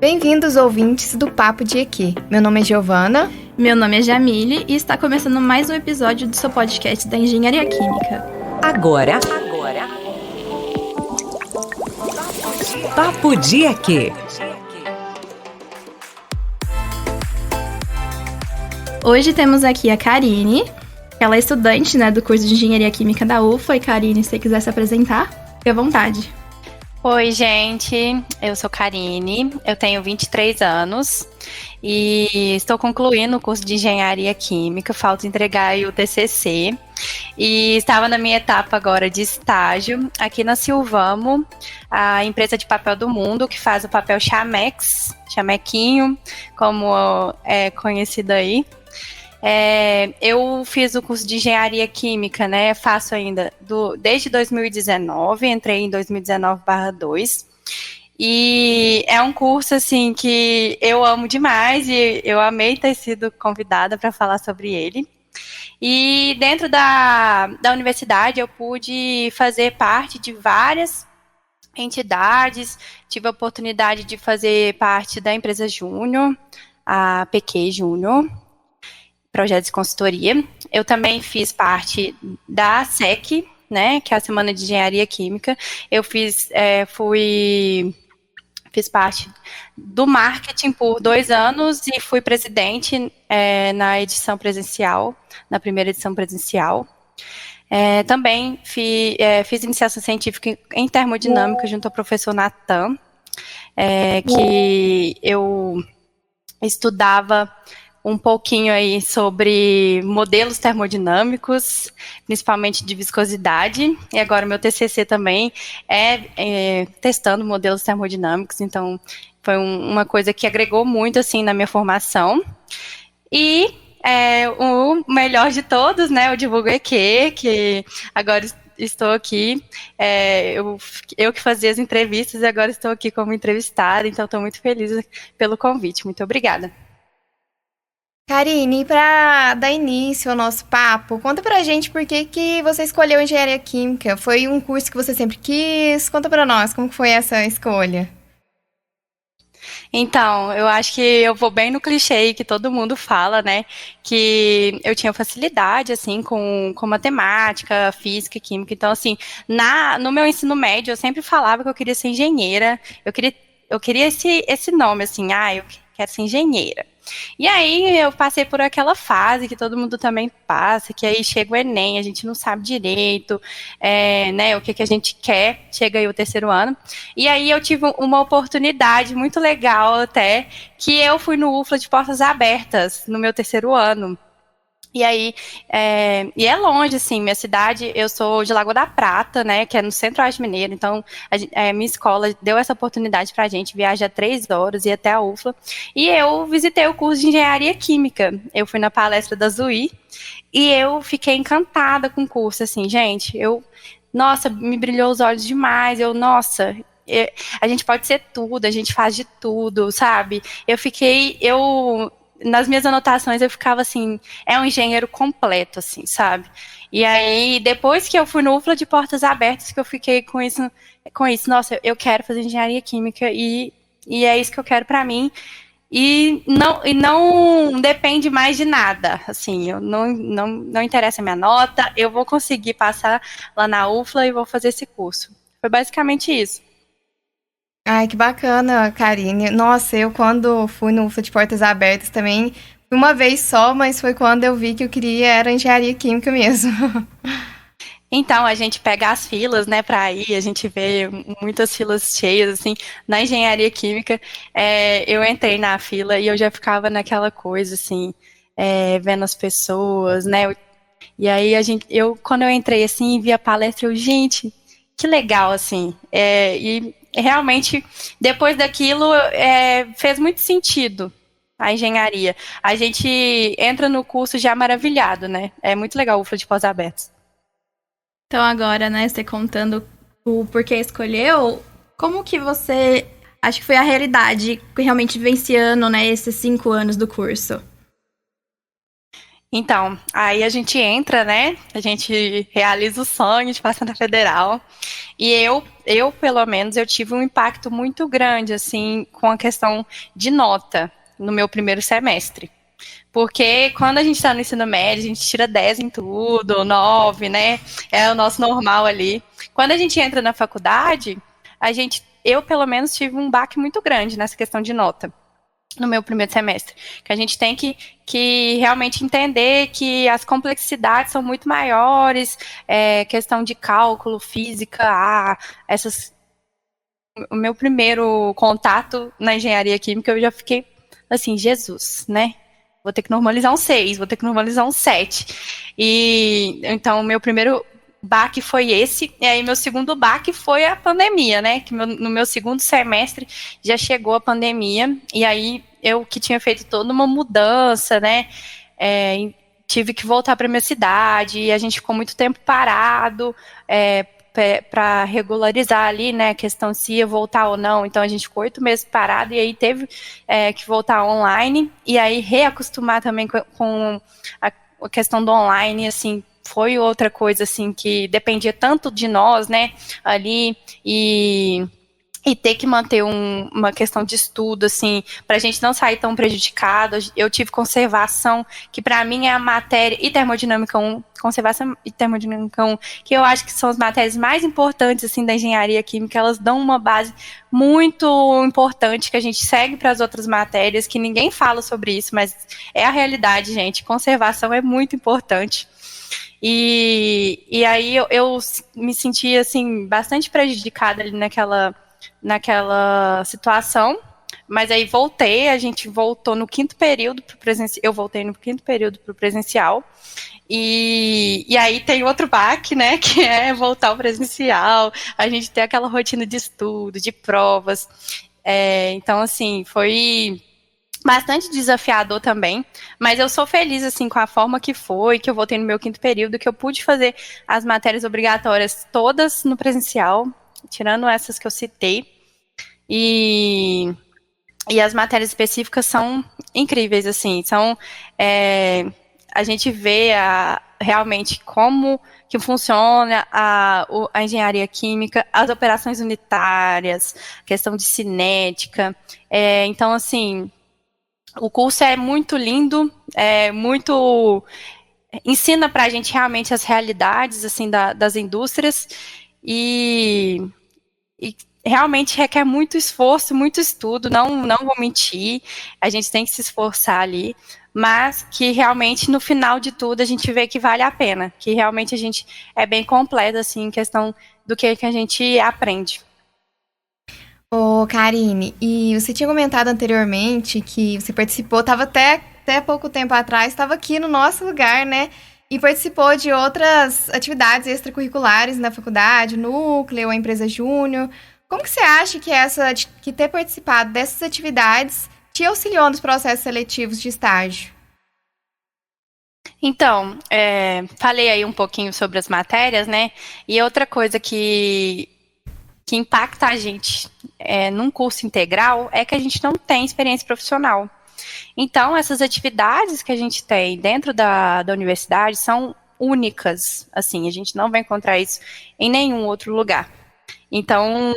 Bem-vindos, ouvintes do Papo de EQ. Meu nome é Giovana. Meu nome é Jamile e está começando mais um episódio do seu podcast da Engenharia Química. Agora. Papo de EQ. Hoje temos aqui a Karine. Ela é estudante, do curso de Engenharia Química da UFA. E Karine, se você quiser se apresentar, fique à vontade. Oi, gente, eu sou Karine, eu tenho 23 anos e estou concluindo o curso de Engenharia Química, falta entregar aí o TCC e estava na minha etapa agora de estágio aqui na Silvamo, a empresa de papel do mundo que faz o papel Chamex, chamequinho, como é conhecido aí. Eu fiz o curso de Engenharia Química, faço ainda desde 2019, entrei em 2019/2, e é um curso, assim, que eu amo demais e eu amei ter sido convidada para falar sobre ele. E dentro da universidade eu pude fazer parte de várias entidades, tive a oportunidade de fazer parte da empresa Júnior, a PQ Júnior, projetos de consultoria. Eu também fiz parte da SEC, que é a Semana de Engenharia Química. Eu fiz parte do marketing por 2 anos e fui presidente na edição presencial, na primeira edição presencial. Também fiz iniciação científica em termodinâmica junto ao professor Natan, que eu estudava um pouquinho aí sobre modelos termodinâmicos, principalmente de viscosidade, e agora meu TCC também é testando modelos termodinâmicos, então foi uma coisa que agregou muito, assim, na minha formação. E o melhor de todos, o Divulgo EQ, que agora estou aqui, eu que fazia as entrevistas e agora estou aqui como entrevistada, então estou muito feliz pelo convite, muito obrigada. Karine, para dar início ao nosso papo, conta pra gente por que você escolheu Engenharia Química. Foi um curso que você sempre quis? Conta pra nós, como foi essa escolha? Então, eu acho que eu vou bem no clichê que todo mundo fala, que eu tinha facilidade, assim, com matemática, física e química. Então, assim, no meu ensino médio, eu sempre falava que eu queria ser engenheira. Eu queria esse nome, assim, eu quero ser engenheira. E aí eu passei por aquela fase que todo mundo também passa, que aí chega o Enem, a gente não sabe direito, o que a gente quer, chega aí o 3º ano. E aí eu tive uma oportunidade muito legal até, que eu fui no UFLA de Portas Abertas, no meu 3º ano. E aí, e é longe, assim, minha cidade, eu sou de Lagoa da Prata, que é no Centro-Oeste Mineiro, então minha escola deu essa oportunidade pra gente viajar 3 horas, ir até a UFLA, e eu visitei o curso de Engenharia Química, eu fui na palestra da Zui, e eu fiquei encantada com o curso, assim, gente, nossa, me brilhou os olhos demais, a gente pode ser tudo, a gente faz de tudo, sabe? Nas minhas anotações eu ficava assim, é um engenheiro completo, assim, sabe? E aí, depois que eu fui no UFLA de Portas Abertas, que eu fiquei com isso, nossa, eu quero fazer engenharia química e é isso que eu quero pra mim. E não depende mais de nada, assim, não interessa a minha nota, eu vou conseguir passar lá na UFLA e vou fazer esse curso. Foi basicamente isso. Ai, que bacana, Karine. Nossa, eu quando fui no UFLA de Portas Abertas também, fui uma vez só, mas foi quando eu vi que eu queria era Engenharia Química mesmo. Então, a gente pega as filas, para ir, a gente vê muitas filas cheias, assim, na Engenharia Química, eu entrei na fila e eu já ficava naquela coisa, assim, vendo as pessoas, e aí quando eu entrei, assim, e vi a palestra, gente, que legal, assim, e realmente, depois daquilo, fez muito sentido a engenharia. A gente entra no curso já maravilhado, É muito legal o UFLA de Pós-Abertos. Então agora, você contando o porquê escolheu, como que você acha que foi a realidade realmente vivenciando, esses 5 anos do curso? Então, aí a gente entra, né? A gente realiza o sonho de passar na federal. E pelo menos, eu tive um impacto muito grande, assim, com a questão de nota no meu primeiro semestre. Porque quando a gente está no ensino médio, a gente tira 10 em tudo, 9, né? É o nosso normal ali. Quando a gente entra na faculdade, eu pelo menos tive um baque muito grande nessa questão de nota no meu primeiro semestre, que a gente tem que realmente entender que as complexidades são muito maiores, questão de cálculo, física, o meu primeiro contato na engenharia química, eu já fiquei assim, Jesus, né? Vou ter que normalizar um 6, vou ter que normalizar um 7. E então, o meu primeiro baque foi esse, e aí meu segundo baque foi a pandemia, né? Que no meu segundo semestre já chegou a pandemia, e aí eu que tinha feito toda uma mudança, né? Tive que voltar para minha cidade, e a gente ficou muito tempo parado, para regularizar ali, né, a questão se ia voltar ou não. Então a gente ficou 8 meses parado, e aí teve que voltar online, e aí reacostumar também com a questão do online, assim, foi outra coisa, assim, que dependia tanto de nós, né, ali, e ter que manter uma questão de estudo, assim, para a gente não sair tão prejudicado. Eu tive conservação, que para mim é a matéria, e termodinâmica 1, conservação e termodinâmica 1, que eu acho que são as matérias mais importantes, assim, da engenharia química. Elas dão uma base muito importante que a gente segue para as outras matérias, que ninguém fala sobre isso, mas é a realidade, gente. Conservação é muito importante. E aí eu me senti, assim, bastante prejudicada ali naquela situação, mas aí a gente voltou no quinto período para o presencial, eu voltei no quinto período para o presencial, e aí tem outro baque, né, que é voltar ao presencial, a gente tem aquela rotina de estudo, de provas, então, assim, foi bastante desafiador também, mas eu sou feliz, assim, com a forma que foi, que eu voltei no meu quinto período, que eu pude fazer as matérias obrigatórias todas no presencial, tirando essas que eu citei, e as matérias específicas são incríveis, assim, a gente vê realmente como que funciona a engenharia química, as operações unitárias, questão de cinética, então, assim, o curso é muito lindo, ensina para a gente realmente as realidades, assim, das indústrias, e realmente requer muito esforço, muito estudo, não vou mentir, a gente tem que se esforçar ali, mas que realmente no final de tudo a gente vê que vale a pena, que realmente a gente é bem completo, assim, em questão do que a gente aprende. Ô, Karine, e você tinha comentado anteriormente que você participou, estava até pouco tempo atrás, estava aqui no nosso lugar, né? E participou de outras atividades extracurriculares na faculdade, núcleo, a empresa júnior. Como que você acha que ter participado dessas atividades te auxiliou nos processos seletivos de estágio? Então, falei aí um pouquinho sobre as matérias, né? E outra coisa que impacta a gente num curso integral é que a gente não tem experiência profissional. Então, essas atividades que a gente tem dentro da universidade são únicas, assim, a gente não vai encontrar isso em nenhum outro lugar. Então,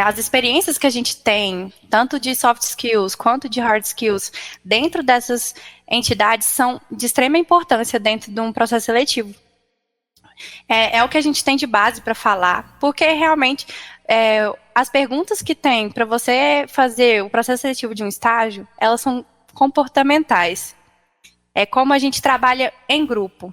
as experiências que a gente tem, tanto de soft skills quanto de hard skills, dentro dessas entidades são de extrema importância dentro de um processo seletivo. É o que a gente tem de base para falar, porque realmente as perguntas que tem para você fazer o processo seletivo de um estágio, elas são comportamentais. É como a gente trabalha em grupo.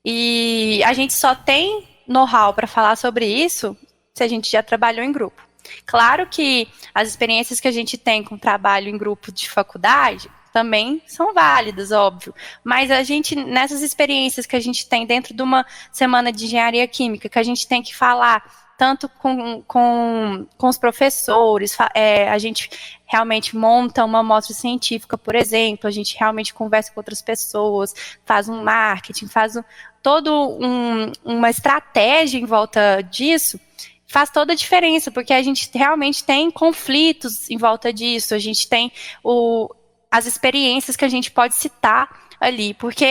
E a gente só tem know-how para falar sobre isso se a gente já trabalhou em grupo. Claro que as experiências que a gente tem com trabalho em grupo de faculdade também são válidas, óbvio. Mas a gente, nessas experiências que a gente tem dentro de uma semana de engenharia química, que a gente tem que falar tanto com os professores, a gente realmente monta uma amostra científica, por exemplo, a gente realmente conversa com outras pessoas, faz um marketing, faz toda uma estratégia em volta disso, faz toda a diferença, porque a gente realmente tem conflitos em volta disso, a gente tem as experiências que a gente pode citar ali, porque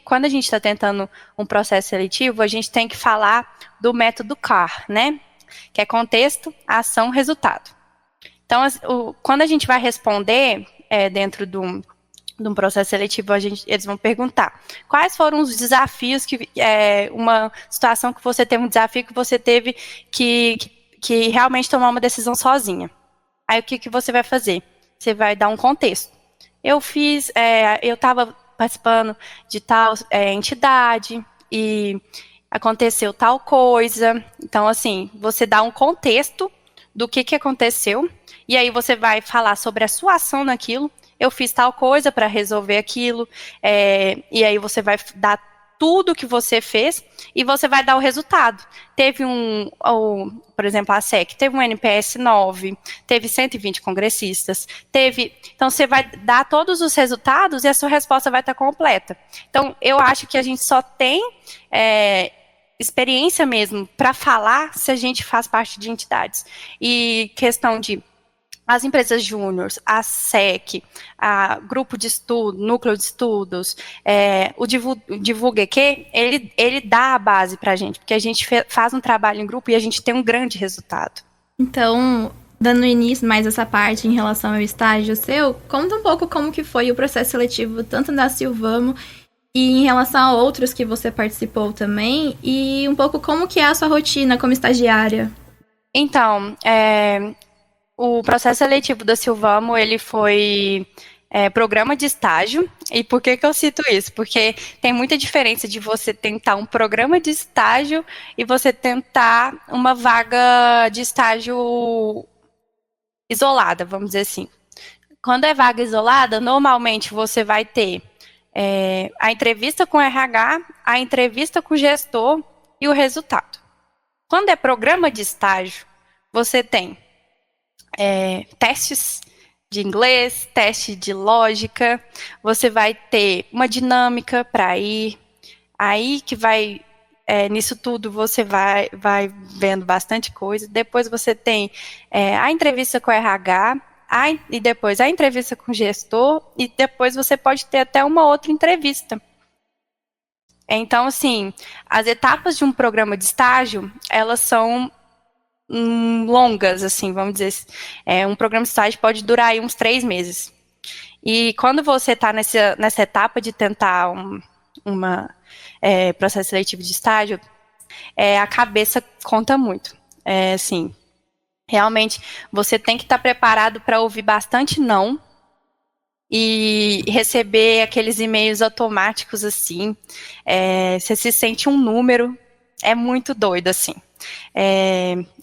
quando a gente está tentando um processo seletivo, a gente tem que falar do método CAR, né? Que é contexto, ação, resultado. Então, quando a gente vai responder dentro de um processo seletivo, eles vão perguntar quais foram os desafios, uma situação que você teve, um desafio que você teve que realmente tomar uma decisão sozinha. Aí o que você vai fazer? Você vai dar um contexto. Eu estava participando de tal entidade e aconteceu tal coisa. Então, assim, você dá um contexto do que aconteceu, e aí você vai falar sobre a sua ação naquilo. Eu fiz tal coisa para resolver aquilo, e aí você vai dar tudo que você fez e você vai dar o resultado. Teve por exemplo, a SEC teve um NPS 9, teve 120 congressistas, então você vai dar todos os resultados e a sua resposta vai estar completa. Então, eu acho que a gente só tem experiência mesmo para falar se a gente faz parte de entidades. E questão de as empresas júniores, a SEC, a grupo de estudo, núcleo de estudos, o Divulgue Que, ele dá a base para a gente, porque a gente faz um trabalho em grupo e a gente tem um grande resultado. Então, dando início mais essa parte em relação ao estágio seu, conta um pouco como que foi o processo seletivo, tanto da Silvamo e em relação a outros que você participou também, e um pouco como que é a sua rotina como estagiária. Então, o processo seletivo da Silvamo, ele foi programa de estágio. E por que eu cito isso? Porque tem muita diferença de você tentar um programa de estágio e você tentar uma vaga de estágio isolada, vamos dizer assim. Quando é vaga isolada, normalmente você vai ter a entrevista com o RH, a entrevista com o gestor e o resultado. Quando é programa de estágio, você tem testes de inglês, teste de lógica, você vai ter uma dinâmica para ir, aí que vai, nisso tudo você vai vendo bastante coisa, depois você tem a entrevista com o RH, e depois a entrevista com o gestor, e depois você pode ter até uma outra entrevista. Então, assim, as etapas de um programa de estágio, elas são longas, assim, vamos dizer. Um programa de estágio pode durar aí uns 3 meses. E quando você está nessa etapa de tentar processo seletivo de estágio, a cabeça conta muito. Assim, realmente, você tem que estar preparado para ouvir bastante não e receber aqueles e-mails automáticos, assim. Você se sente um número, é muito doido, assim.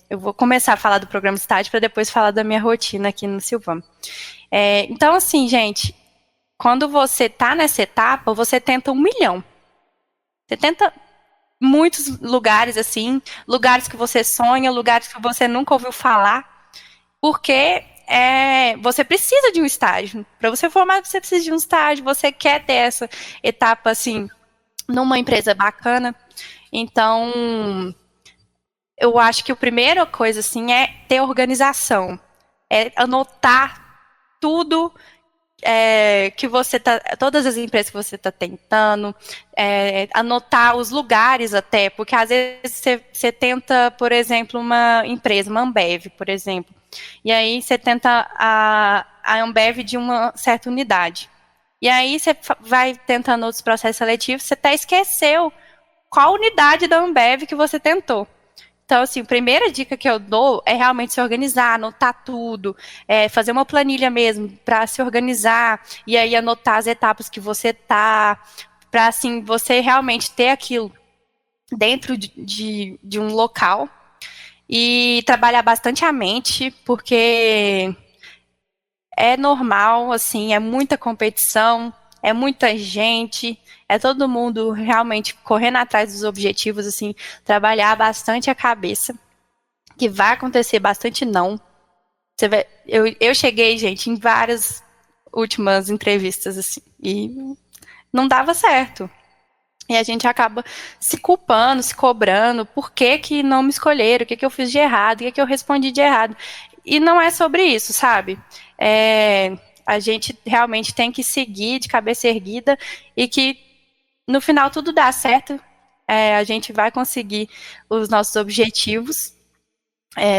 Eu vou começar a falar do programa de estágio para depois falar da minha rotina aqui no Silvamo. Então, assim, gente, quando você está nessa etapa, você tenta 1 milhão. Você tenta muitos lugares, assim, lugares que você sonha, lugares que você nunca ouviu falar, porque você precisa de um estágio. Para você formar, você precisa de um estágio, você quer ter essa etapa, assim, numa empresa bacana. Então, eu acho que a primeira coisa, assim, é ter organização. É anotar tudo que você todas as empresas que você está tentando, anotar os lugares até, porque às vezes você tenta, por exemplo, uma empresa, uma Ambev, por exemplo, e aí você tenta a Ambev de uma certa unidade. E aí você vai tentando outros processos seletivos, você até esqueceu qual unidade da Ambev que você tentou. Então, assim, a primeira dica que eu dou é realmente se organizar, anotar tudo, fazer uma planilha mesmo para se organizar e aí anotar as etapas que você tá, para, assim, você realmente ter aquilo dentro de um local e trabalhar bastante a mente, porque é normal, assim, é muita competição, é muita gente, é todo mundo realmente correndo atrás dos objetivos, assim, trabalhar bastante a cabeça, que vai acontecer bastante não. Eu cheguei, gente, em várias últimas entrevistas, assim, e não dava certo. E a gente acaba se culpando, se cobrando, por que não me escolheram, o que eu fiz de errado, o que eu respondi de errado. E não é sobre isso, sabe? A gente realmente tem que seguir de cabeça erguida e que no final tudo dá certo, a gente vai conseguir os nossos objetivos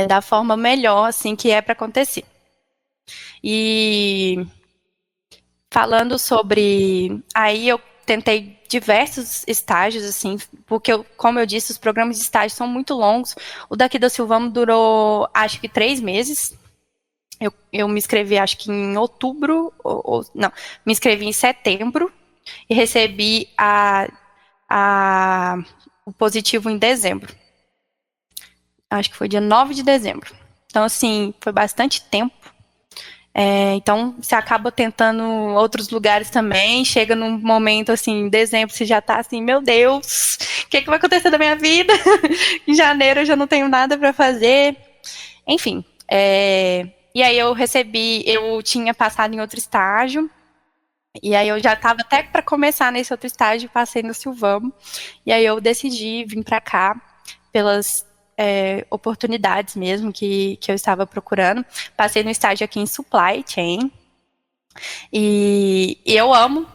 da forma melhor, assim, que é para acontecer. E falando sobre... Aí eu tentei diversos estágios, assim, porque, como eu disse, os programas de estágio são muito longos. O daqui da Silvamo durou, acho que 3 meses. Eu me inscrevi, acho que em outubro, não, me inscrevi em setembro e recebi o positivo em dezembro. Acho que foi dia 9 de dezembro. Então, assim, foi bastante tempo. Então, você acaba tentando outros lugares também, chega num momento, assim, em dezembro, você já tá assim, meu Deus, o que vai acontecer da minha vida? Em janeiro eu já não tenho nada para fazer. Enfim, e aí eu tinha passado em outro estágio, e aí eu já estava até para começar nesse outro estágio, passei no Silvamo, e aí eu decidi vir para cá pelas oportunidades mesmo que eu estava procurando. Passei no estágio aqui em Supply Chain, e eu amo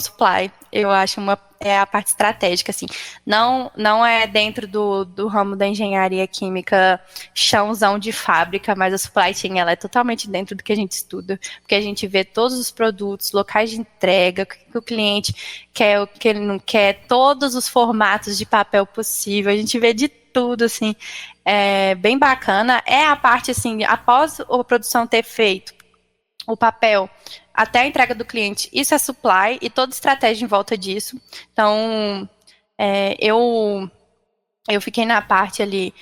Supply, eu acho a parte estratégica, assim, não é dentro do ramo da engenharia química chãozão de fábrica, mas a supply chain, ela é totalmente dentro do que a gente estuda, porque a gente vê todos os produtos, locais de entrega, o que o cliente quer, o que ele não quer, todos os formatos de papel possível, a gente vê de tudo, assim, bem bacana. É a parte, assim, após a produção ter feito o papel até a entrega do cliente, isso é supply e toda estratégia em volta disso. Então, eu fiquei na parte ali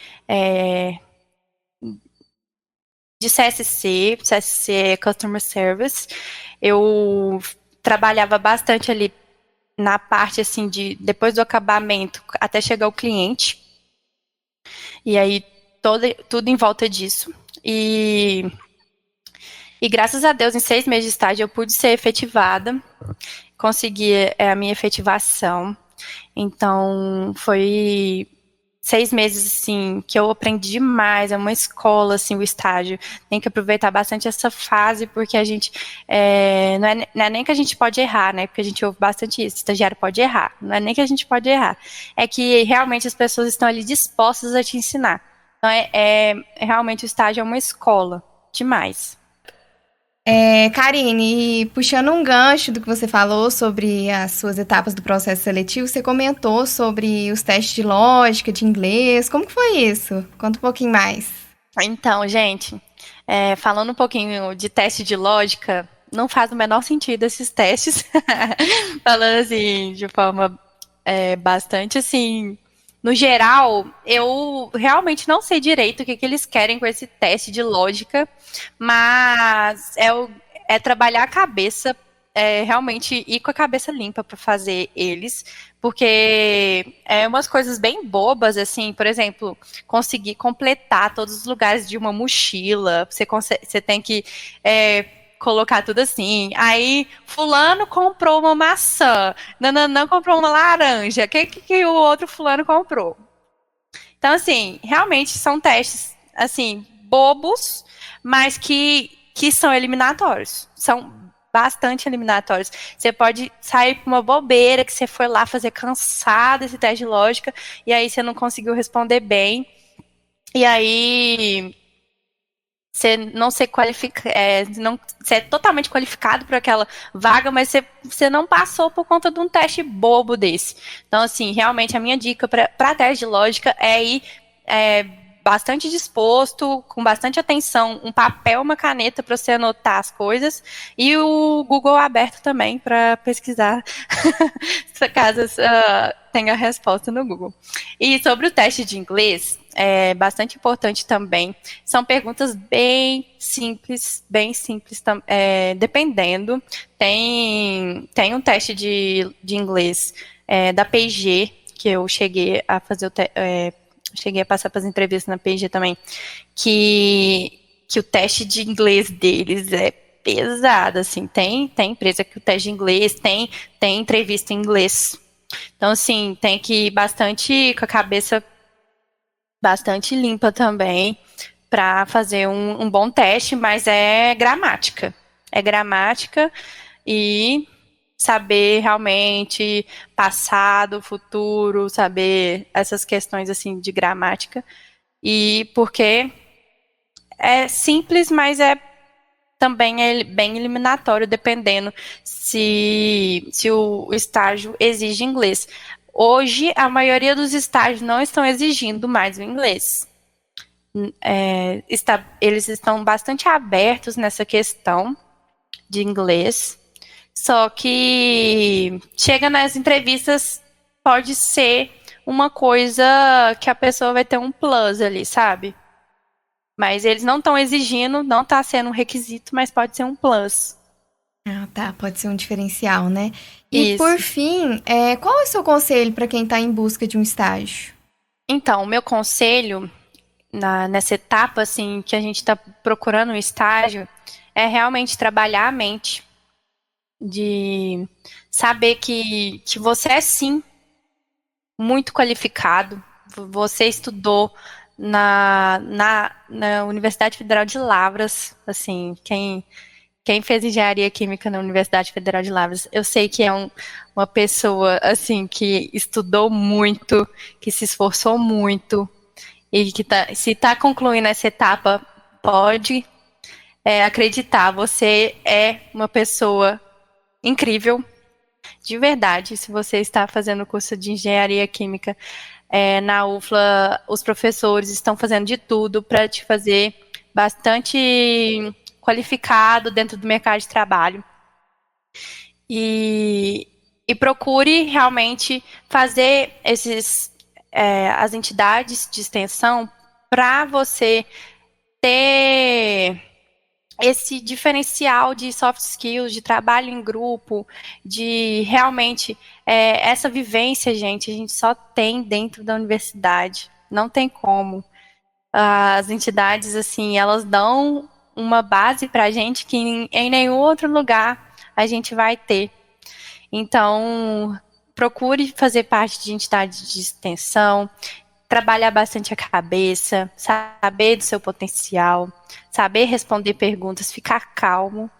de CSC é Customer Service. Eu trabalhava bastante ali na parte, assim, de depois do acabamento até chegar o cliente. E aí, tudo em volta disso. E graças a Deus, em 6 meses de estágio, eu pude ser efetivada, consegui a minha efetivação. Então, foi 6 meses, assim, que eu aprendi demais, é uma escola, assim, o estágio. Tem que aproveitar bastante essa fase, porque a gente, não é nem que a gente pode errar, né, porque a gente ouve bastante isso, estagiário pode errar. Não é nem que a gente pode errar, é que realmente as pessoas estão ali dispostas a te ensinar. Então, realmente o estágio é uma escola, demais. Karine, e puxando um gancho do que você falou sobre as suas etapas do processo seletivo, você comentou sobre os testes de lógica, de inglês. Como que foi isso? Conta um pouquinho mais. Então, gente, falando um pouquinho de teste de lógica, não faz o menor sentido esses testes. Falando assim, de forma bastante assim... No geral, eu realmente não sei direito o que eles querem com esse teste de lógica, mas é trabalhar a cabeça, realmente ir com a cabeça limpa para fazer eles, porque é umas coisas bem bobas, assim, por exemplo, conseguir completar todos os lugares de uma mochila, você tem que colocar tudo assim. Aí, fulano comprou uma maçã, Nananã comprou uma laranja. O que o outro fulano comprou? Então, assim, realmente são testes, assim, bobos, mas que são eliminatórios. São bastante eliminatórios. Você pode sair com uma bobeira que você foi lá fazer cansado esse teste de lógica, e aí você não conseguiu responder bem. E aí... você não ser você é totalmente qualificado para aquela vaga, mas você não passou por conta de um teste bobo desse. Então, assim, realmente a minha dica para teste de lógica é ir bastante disposto, com bastante atenção, um papel, uma caneta para você anotar as coisas e o Google aberto também para pesquisar caso tenha a resposta no Google. E sobre o teste de inglês, é bastante importante também. São perguntas bem simples, dependendo. Tem um teste de inglês da P&G, que eu cheguei a fazer cheguei a passar para as entrevistas na P&G também, que o teste de inglês deles é pesado, assim, tem empresa que o teste de inglês tem entrevista em inglês. Então, assim, tem que ir bastante com a cabeça bastante limpa também para fazer um bom teste, mas é gramática. É gramática e saber realmente passado, futuro, saber essas questões assim de gramática. E porque é simples, mas também é bem eliminatório, dependendo se o estágio exige inglês. Hoje, a maioria dos estágios não estão exigindo mais o inglês. Eles estão bastante abertos nessa questão de inglês, só que chega nas entrevistas, pode ser uma coisa que a pessoa vai ter um plus ali, sabe? Mas eles não estão exigindo, não está sendo um requisito, mas pode ser um plus. Ah, tá. Pode ser um diferencial, né? E Isso. por fim, qual é o seu conselho para quem está em busca de um estágio? Então, o meu conselho nessa etapa assim que a gente está procurando um estágio é realmente trabalhar a mente, de saber que você é sim muito qualificado. Você estudou na Universidade Federal de Lavras, assim, quem fez engenharia química na Universidade Federal de Lavras, eu sei que é uma pessoa, assim, que estudou muito, que se esforçou muito, e que se está concluindo essa etapa, pode acreditar, você é uma pessoa incrível, de verdade. Se você está fazendo o curso de engenharia química na UFLA, os professores estão fazendo de tudo para te fazer bastante qualificado dentro do mercado de trabalho. E procure realmente fazer as entidades de extensão para você ter esse diferencial de soft skills, de trabalho em grupo, de realmente essa vivência, gente, a gente só tem dentro da universidade, não tem como. As entidades, assim, elas dão uma base pra gente que em nenhum outro lugar a gente vai ter. Então, procure fazer parte de entidade de extensão, trabalhar bastante a cabeça, saber do seu potencial, saber responder perguntas, ficar calmo,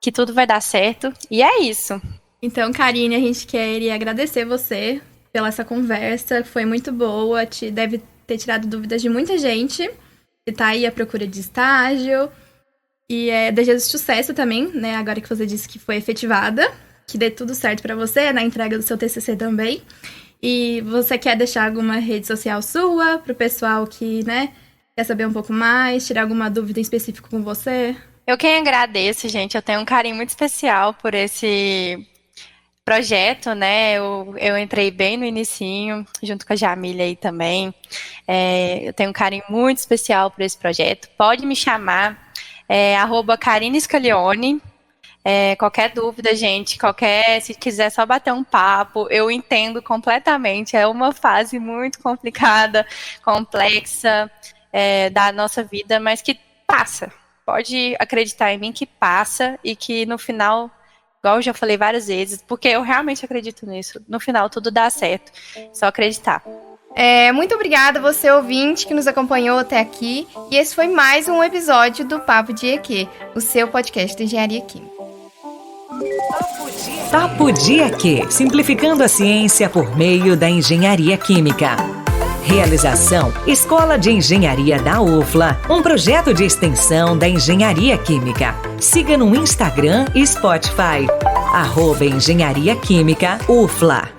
que tudo vai dar certo. E é isso. Então, Karine, a gente queria agradecer você pela essa conversa, foi muito boa, deve ter tirado dúvidas de muita gente que tá aí à procura de estágio. E desejo sucesso também, né, agora que você disse que foi efetivada, que dê tudo certo pra você na entrega do seu TCC também. E você quer deixar alguma rede social sua pro pessoal que, né, quer saber um pouco mais, tirar alguma dúvida em específico com você? Eu quem agradeço, gente. Eu tenho um carinho muito especial por esse projeto, né? Eu entrei bem no inicinho, junto com a Jamília aí também. Eu tenho um carinho muito especial por esse projeto. Pode me chamar, @Karine Scaglione. Qualquer dúvida, gente, se quiser só bater um papo, eu entendo completamente. É uma fase muito complicada, complexa da nossa vida, mas que passa. Pode acreditar em mim que passa e que no final, igual eu já falei várias vezes, porque eu realmente acredito nisso, no final tudo dá certo. Só acreditar. Muito obrigada você, ouvinte, que nos acompanhou até aqui. E esse foi mais um episódio do Papo de EQ, o seu podcast de Engenharia Química. Papo de EQ, simplificando a ciência por meio da engenharia química. Realização: Escola de Engenharia da UFLA, um projeto de extensão da Engenharia Química. Siga no Instagram e Spotify, @Engenharia Química UFLA.